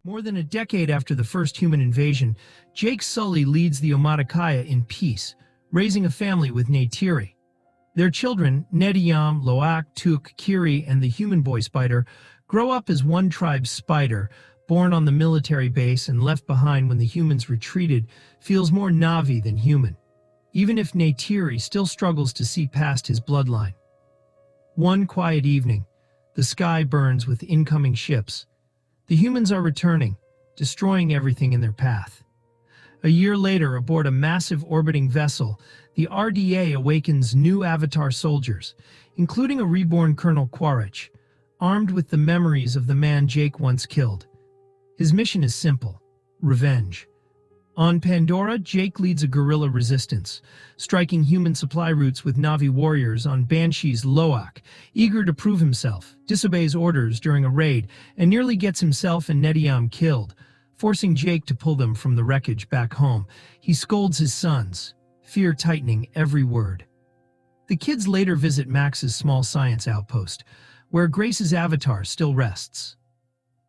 More than a decade after the first human invasion, Jake Sully leads the Omaticaya in peace, raising a family with Neytiri. Their children, Nediyam, Loak, Tuk, Kiri, and the human boy spider, grow up as one tribe spider, born on the military base and left behind when the humans retreated, feels more Navi than human, even if Neytiri still struggles to see past his bloodline. One quiet evening, the sky burns with incoming ships. The humans are returning, destroying everything in their path. A year later, aboard a massive orbiting vessel, the RDA awakens new Avatar soldiers, including a reborn Colonel Quaritch, armed with the memories of the man Jake once killed. His mission is simple: revenge. On Pandora, Jake leads a guerrilla resistance, striking human supply routes with Na'vi warriors on Banshee's Loak, eager to prove himself, disobeys orders during a raid, and nearly gets himself and Nediyam killed, forcing Jake to pull them from the wreckage back home. He scolds his sons, fear tightening every word. The kids later visit Max's small science outpost, where Grace's avatar still rests.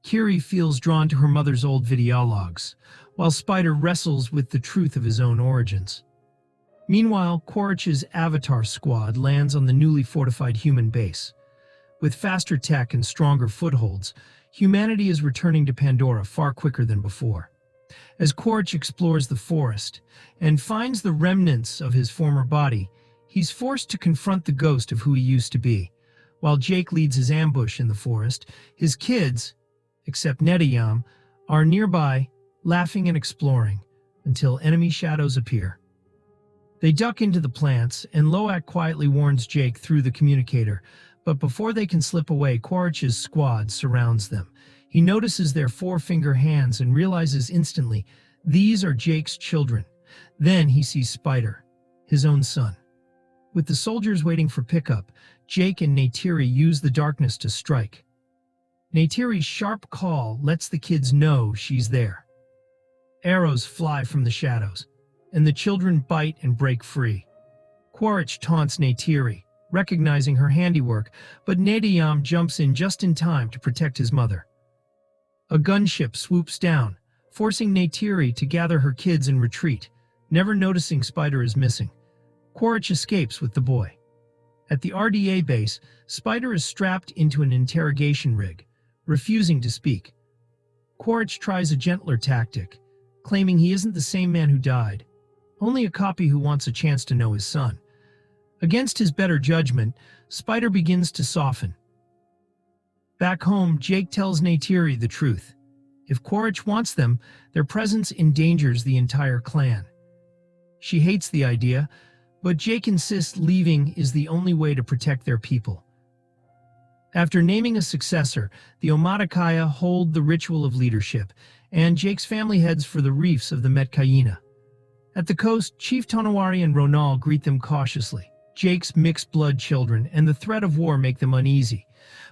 Kiri feels drawn to her mother's old videologs, while Spider wrestles with the truth of his own origins. Meanwhile, Quaritch's Avatar squad lands on the newly fortified human base. With faster tech and stronger footholds, humanity is returning to Pandora far quicker than before. As Quaritch explores the forest and finds the remnants of his former body, he's forced to confront the ghost of who he used to be. While Jake leads his ambush in the forest, his kids, except Nediyam, are nearby, laughing and exploring, until enemy shadows appear. They duck into the plants, and Loak quietly warns Jake through the communicator, but before they can slip away, Quaritch's squad surrounds them. He notices their four-finger hands and realizes instantly these are Jake's children. Then he sees Spider, his own son. With the soldiers waiting for pickup, Jake and Neytiri use the darkness to strike. Neytiri's sharp call lets the kids know she's there. Arrows fly from the shadows, and the children bite and break free. Quaritch taunts Neytiri, recognizing her handiwork, but Nediyam jumps in just in time to protect his mother. A gunship swoops down, forcing Neytiri to gather her kids and retreat, never noticing Spider is missing. Quaritch escapes with the boy. At the RDA base, Spider is strapped into an interrogation rig, refusing to speak. Quaritch tries a gentler tactic, claiming he isn't the same man who died, only a copy who wants a chance to know his son. Against his better judgment, Spider begins to soften. Back home, Jake tells Neytiri the truth. If Quaritch wants them, their presence endangers the entire clan. She hates the idea, but Jake insists leaving is the only way to protect their people. After naming a successor, the Omaticaya hold the ritual of leadership, and Jake's family heads for the reefs of the Metkayina. At the coast, Chief Tonawari and Ronal greet them cautiously. Jake's mixed-blood children and the threat of war make them uneasy,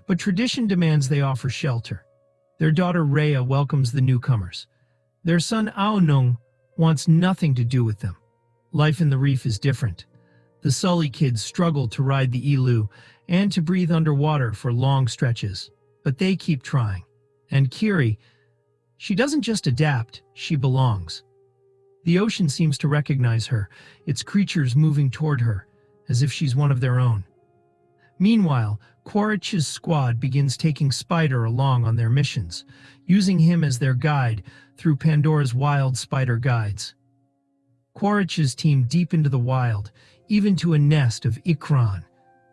but tradition demands they offer shelter. Their daughter Rhea welcomes the newcomers. Their son Aonung wants nothing to do with them. Life in the reef is different. The Sully kids struggle to ride the Elu and to breathe underwater for long stretches, but they keep trying. And Kiri, she doesn't just adapt, she belongs. The ocean seems to recognize her, its creatures moving toward her, as if she's one of their own. Meanwhile, Quaritch's squad begins taking Spider along on their missions, using him as their guide through Pandora's wild spider guides. Quaritch's team deep into the wild, even to a nest of Ikran.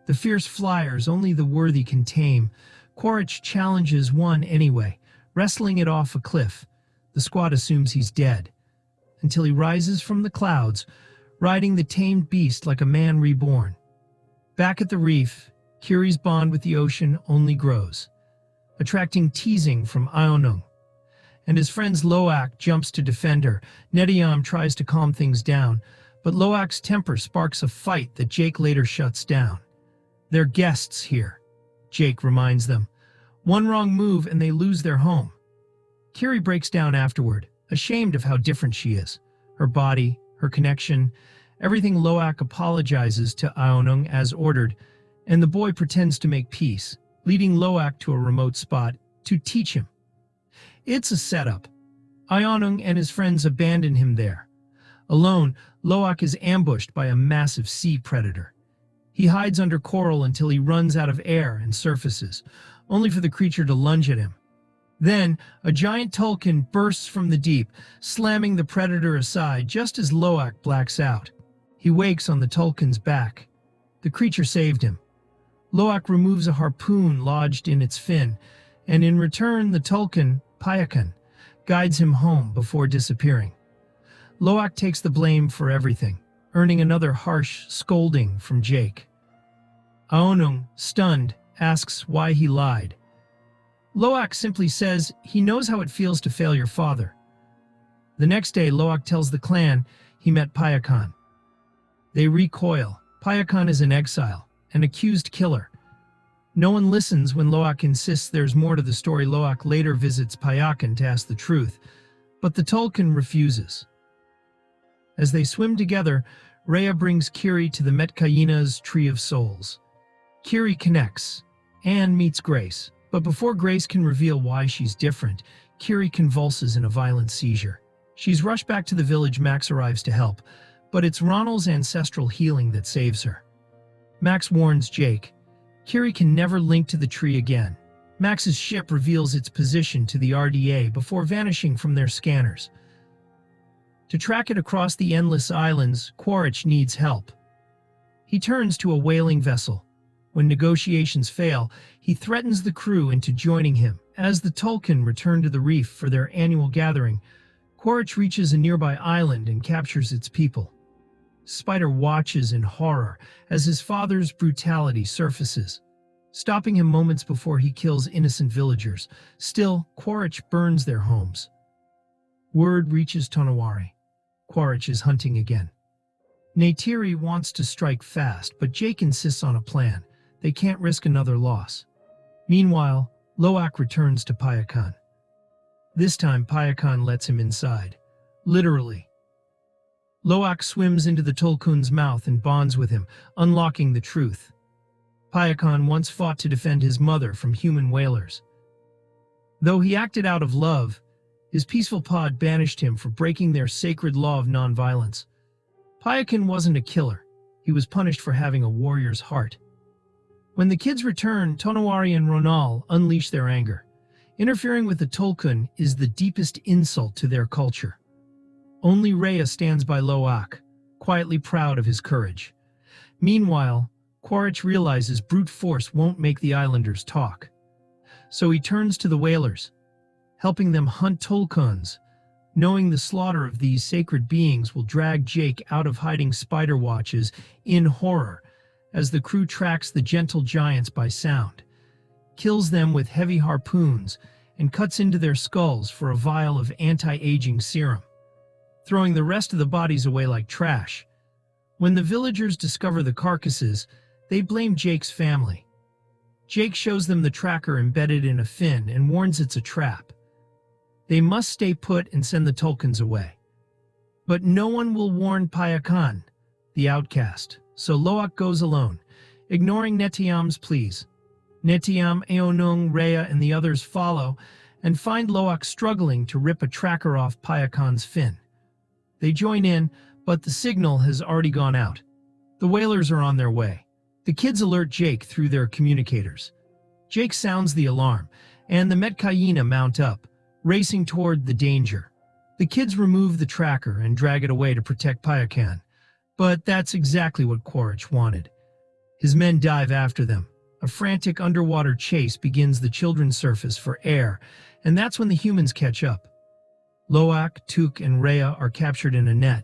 The fierce flyers only the worthy can tame. Quaritch challenges one anyway, wrestling it off a cliff. The squad assumes he's dead, until he rises from the clouds, riding the tamed beast like a man reborn. Back at the reef, Kiri's bond with the ocean only grows, attracting teasing from Aonung. And his friend's Loak jumps to defend her. Nediyam tries to calm things down, but Loak's temper sparks a fight that Jake later shuts down. They're guests here, Jake reminds them. One wrong move and they lose their home. Kiri breaks down afterward, ashamed of how different she is. Her body, her connection, everything. Loak apologizes to Aonung as ordered, and the boy pretends to make peace, leading Loak to a remote spot to teach him. It's a setup. Ionung and his friends abandon him there. Alone, Loak is ambushed by a massive sea predator. He hides under coral until he runs out of air and surfaces, only for the creature to lunge at him. Then, a giant tulkun bursts from the deep, slamming the predator aside just as Loak blacks out. He wakes on the tulkun's back. The creature saved him. Loak removes a harpoon lodged in its fin, and in return the tulkun, Payakan, guides him home before disappearing. Loak takes the blame for everything, earning another harsh scolding from Jake. Aonung, stunned, asks why he lied. Loak simply says he knows how it feels to fail your father. The next day, Loak tells the clan he met Payakan. They recoil. Payakan is in exile, an accused killer. No one listens when Loak insists there's more to the story. Loak later visits Payakan to ask the truth, but the tulkun refuses. As they swim together, Rhea brings Kiri to the Metkayina's Tree of Souls. Kiri connects. Anne meets Grace, but before Grace can reveal why she's different, Kiri convulses in a violent seizure. She's rushed back to the village. Max arrives to help, but it's Ronald's ancestral healing that saves her. Max warns Jake. Kiri can never link to the tree again. Max's ship reveals its position to the RDA before vanishing from their scanners. To track it across the endless islands, Quaritch needs help. He turns to a whaling vessel. When negotiations fail, he threatens the crew into joining him. As the tulkun return to the reef for their annual gathering, Quaritch reaches a nearby island and captures its people. Spider watches in horror as his father's brutality surfaces, stopping him moments before he kills innocent villagers. Still, Quaritch burns their homes. Word reaches Tonawari. Quaritch is hunting again. Neytiri wants to strike fast, but Jake insists on a plan. They can't risk another loss. Meanwhile, Loak returns to Payakan. This time, Payakan lets him inside. Literally. Loak swims into the tulkun's mouth and bonds with him, unlocking the truth. Payakan once fought to defend his mother from human whalers. Though he acted out of love, his peaceful pod banished him for breaking their sacred law of nonviolence. Payakan wasn't a killer. He was punished for having a warrior's heart. When the kids return, Tonawari and Ronal unleash their anger. Interfering with the tulkun is the deepest insult to their culture. Only Rhea stands by Loak, quietly proud of his courage. Meanwhile, Quaritch realizes brute force won't make the islanders talk. So he turns to the whalers, helping them hunt tulkuns, knowing the slaughter of these sacred beings will drag Jake out of hiding. Spider watches in horror as the crew tracks the gentle giants by sound, kills them with heavy harpoons, and cuts into their skulls for a vial of anti-aging serum, throwing the rest of the bodies away like trash. When the villagers discover the carcasses, they blame Jake's family. Jake shows them the tracker embedded in a fin and warns it's a trap. They must stay put and send the tulkuns away. But no one will warn Payakan, the outcast, so Loak goes alone, ignoring Neteyam's pleas. Neteyam, Aonung, Rhea, and the others follow and find Loak struggling to rip a tracker off Payakan's fin. They join in, but the signal has already gone out. The whalers are on their way. The kids alert Jake through their communicators. Jake sounds the alarm, and the Metkayina mount up, racing toward the danger. The kids remove the tracker and drag it away to protect Payakan, but that's exactly what Quaritch wanted. His men dive after them. A frantic underwater chase begins. The children surface for air, and that's when the humans catch up. Loak, Tuk, and Rhea are captured in a net.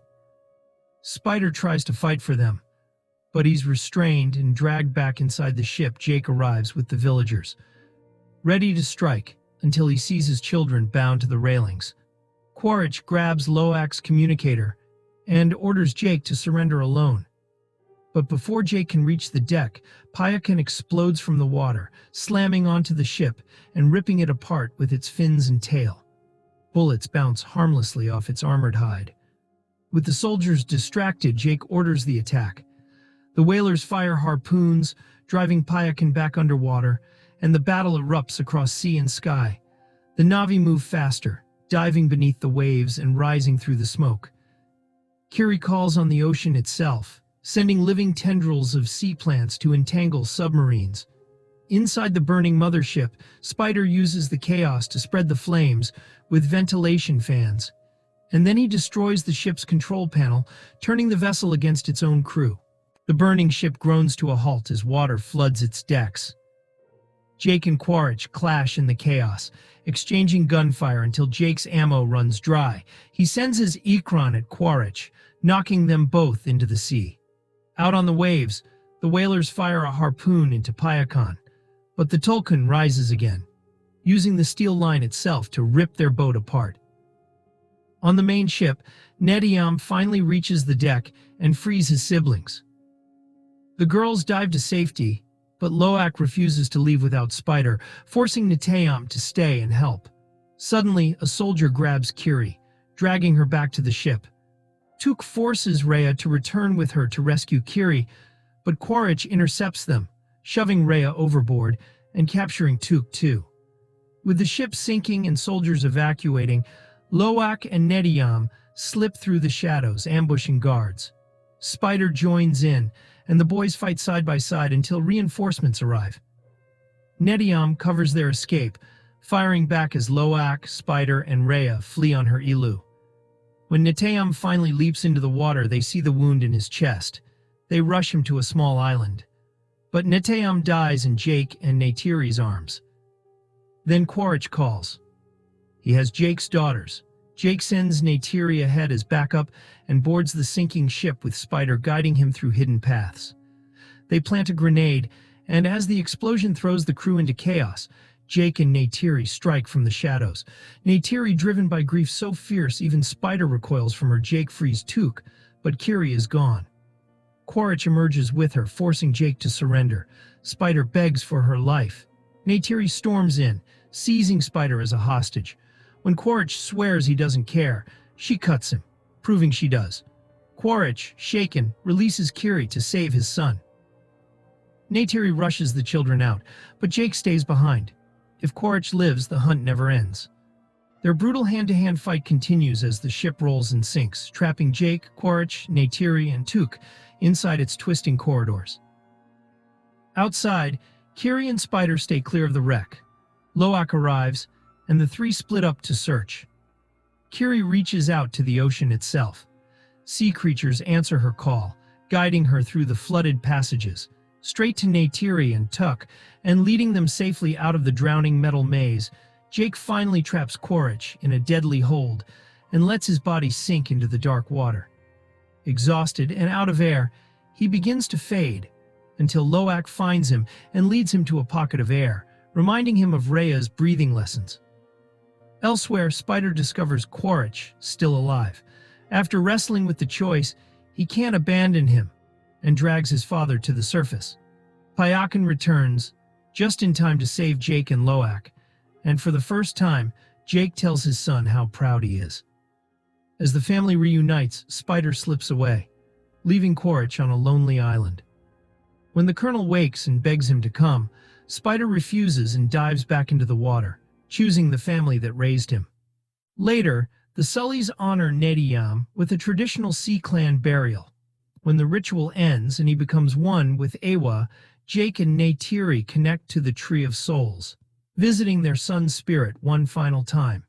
Spider tries to fight for them, but he's restrained and dragged back inside the ship. Jake arrives with the villagers, ready to strike until he sees his children bound to the railings. Quaritch grabs Loak's communicator and orders Jake to surrender alone. But before Jake can reach the deck, Payakan explodes from the water, slamming onto the ship and ripping it apart with its fins and tail. Bullets bounce harmlessly off its armored hide. With the soldiers distracted, Jake orders the attack. The whalers fire harpoons, driving Payakan back underwater, and the battle erupts across sea and sky. The Na'vi move faster, diving beneath the waves and rising through the smoke. Kiri calls on the ocean itself, sending living tendrils of sea plants to entangle submarines. Inside the burning mothership, Spider uses the chaos to spread the flames with ventilation fans. And then he destroys the ship's control panel, turning the vessel against its own crew. The burning ship groans to a halt as water floods its decks. Jake and Quaritch clash in the chaos, exchanging gunfire until Jake's ammo runs dry. He sends his Ikron at Quaritch, knocking them both into the sea. Out on the waves, the whalers fire a harpoon into Payakon, but the Tulkun rises again, using the steel line itself to rip their boat apart. On the main ship, Nediam finally reaches the deck and frees his siblings. The girls dive to safety, but Loak refuses to leave without Spider, forcing Neteyam to stay and help. Suddenly, a soldier grabs Kiri, dragging her back to the ship. Tuk forces Rhea to return with her to rescue Kiri, but Quaritch intercepts them, shoving Rhea overboard and capturing Tuk too. With the ship sinking and soldiers evacuating, Loak and Neteyam slip through the shadows, ambushing guards. Spider joins in, and the boys fight side by side until reinforcements arrive. Neteyam covers their escape, firing back as Loak, Spider, and Rhea flee on her Ilu. When Neteyam finally leaps into the water, they see the wound in his chest. They rush him to a small island. But Neteyam dies in Jake and Neytiri's arms. Then Quaritch calls. He has Jake's daughters. Jake sends Neytiri ahead as backup and boards the sinking ship with Spider guiding him through hidden paths. They plant a grenade, and as the explosion throws the crew into chaos, Jake and Neytiri strike from the shadows. Neytiri, driven by grief so fierce even Spider recoils from her. Jake frees Tuk, but Kiri is gone. Quaritch emerges with her, forcing Jake to surrender. Spider begs for her life. Neytiri storms in, seizing Spider as a hostage. When Quaritch swears he doesn't care, she cuts him, proving she does. Quaritch, shaken, releases Kiri to save his son. Neytiri rushes the children out, but Jake stays behind. If Quaritch lives, the hunt never ends. Their brutal hand-to-hand fight continues as the ship rolls and sinks, trapping Jake, Quaritch, Neytiri, and Tuk inside its twisting corridors. Outside, Kiri and Spider stay clear of the wreck. Loak arrives, and the three split up to search. Kiri reaches out to the ocean itself. Sea creatures answer her call, guiding her through the flooded passages, straight to Neytiri and Tuk, and leading them safely out of the drowning metal maze. Jake finally traps Quaritch in a deadly hold and lets his body sink into the dark water. Exhausted and out of air, he begins to fade, until Loak finds him and leads him to a pocket of air, reminding him of Rhea's breathing lessons. Elsewhere, Spider discovers Quaritch still alive. After wrestling with the choice, he can't abandon him and drags his father to the surface. Payakon returns, just in time to save Jake and Loak, and for the first time, Jake tells his son how proud he is. As the family reunites, Spider slips away, leaving Quaritch on a lonely island. When the colonel wakes and begs him to come, Spider refuses and dives back into the water, choosing the family that raised him. Later, the Sullys honor Neteyam with a traditional Sea Clan burial. When the ritual ends and he becomes one with Awa, Jake and Neytiri connect to the Tree of Souls, visiting their son's spirit one final time.